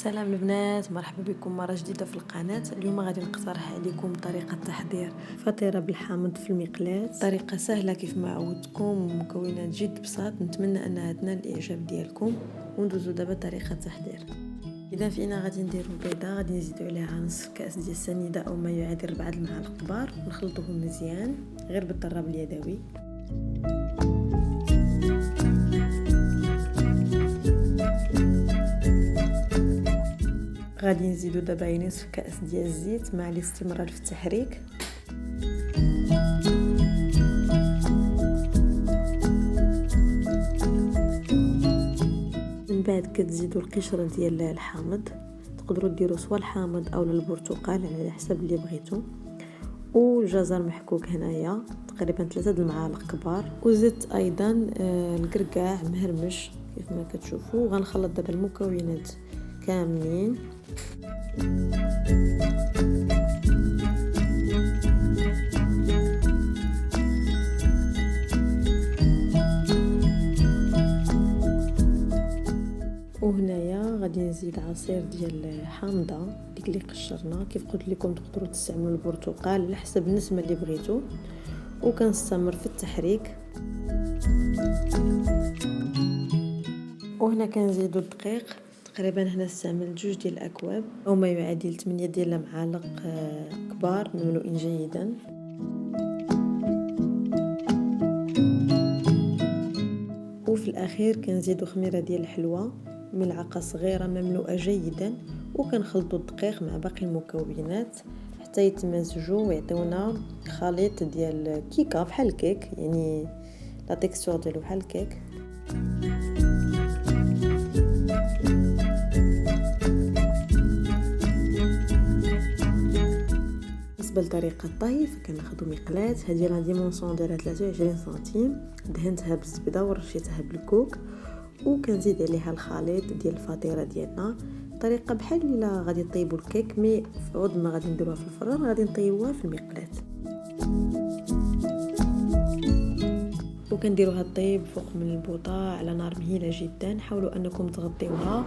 سلام البنات، مرحبا بكم مرة جديدة في القناة. اليوم غادي نقترح عليكم طريقة تحضير فطيرة بالحامض في المقلاة. طريقة سهلة كيف ما عودتكم ومكونات جد بساط. نتمنى انها تنال الاعجاب ديالكم. وندوزو دابا طريقة التحضير. اذا فينا غادي نديرو بيضة، غادي نزيدو عليها نصف كاس ديال السنيدة او ما يعادل 4 المعالق كبار، ونخلطوهم مزيان غير بالضرب اليدوي. غادي نزيدو دابا نصف كاس ديال الزيت مع الاستمرار في التحريك. من بعد كتزيدو القشره ديال الحامض، تقدروا ديروا سوا الحامض او البرتقال على حسب اللي بغيتو، والجزر محكوك هنايا تقريبا 3 المعالق كبار، وزدت ايضا القرقاع مهرمش كيف ما كتشوفوا. غنخلط دابا المكونات كاملين. وهنايا غادي نزيد عصير ديال حامضه ديك اللي قشرنا. كيف قلت لكم تقدروا تستعملوا البرتقال على حسب النسمه اللي بغيتو، وكنستمر في التحريك. وهنا كنزيدو الدقيق، تقريبا هنا استعملت 2 ديال الاكواب او ما يعادل 8 ديال المعالق كبار مملوئين جيدا. وفي الاخير كنزيدو خميره ديال الحلوى، ملعقه صغيره مملوءه جيدا، وكنخلطوا الدقيق مع باقي المكونات حتى يتمزجوا ويعطيونا خليط ديال كيكه بحال الكيك، يعني لا تيكستور ديالو بحال الكيك. بالنسبه لطريقه الطهي فكناخذوا مقلاة، هذه راه ديمونسيون ديالها 23 سنتيم، دهنتها بالزبده ورشيتها بالكوك، وكنزيد عليها الخليط ديال الفطيره ديالنا. طريقه بحال الا غادي طيبوا الكيك، مي عوض ما غادي نديروها في الفران غادي نطيبوها في المقلاة. وكنديروها طيب فوق من البوطه على نار مهيله جدا. حاولوا انكم تغطيوها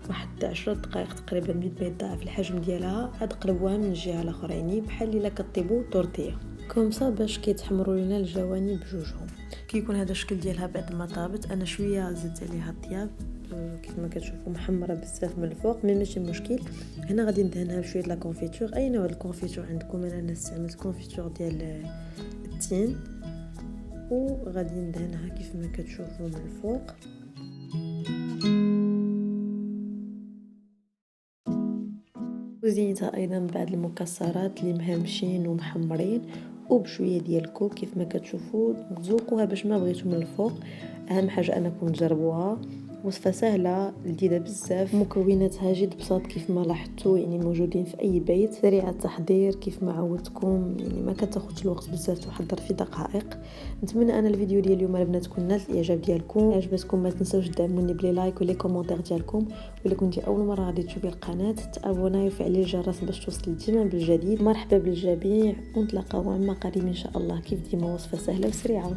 واحد 10 دقائق تقريبا بما يضاعف الحجم ديالها، عاد قلبوها من الجهه الاخرى، يعني بحال الا كطيبوا تورتيه كومسا باش كيتحمروا لنا الجوانب بجوجهم. كيكون هذا الشكل ديالها بعد ما طابت. انا شويه زدت عليها الطياب كيف ما كتشوفوا محمره بزاف من الفوق، مي ماشي مشكل. هنا غادي ندهنها بشويه لا كونفيتور، اي نوع الكونفيتور عندكم. انا استعملت كونفيتور ديال التين، وغادي ندهنها كيف ما كتشوفوا من الفوق. وزينتها ايضا بعض المكسرات اللي مهرمشين ومحمرين، وبشويه ديال الكوك كيف ما كتشوفوا. تذوقوها باش ما بغيتو من الفوق. اهم حاجه انكم تجربوها. وصفه سهله لذيذه بزاف، مكوناتها جد بساط كيف ما لاحظتوا، يعني موجودين في اي بيت، سريعه التحضير كيف ما عودتكم، يعني ما كتاخذش الوقت بزاف، تحضر في دقائق. نتمنى انا الفيديو ديال اليوم البنات تكون نالت الاعجاب ديالكم. عجبتكم ما تنساوش تدعموني بلي لايك ولي كومونتير ديالكم، ولا كنتي اول مره غادي تشوفي القناه تابوناي وفعلي الجرس باش توصل ديما بالجديد. مرحبا بالجميع، ونتلاقاو عما قريب ان شاء الله. كيف ديما وصفه سهله وسريعه.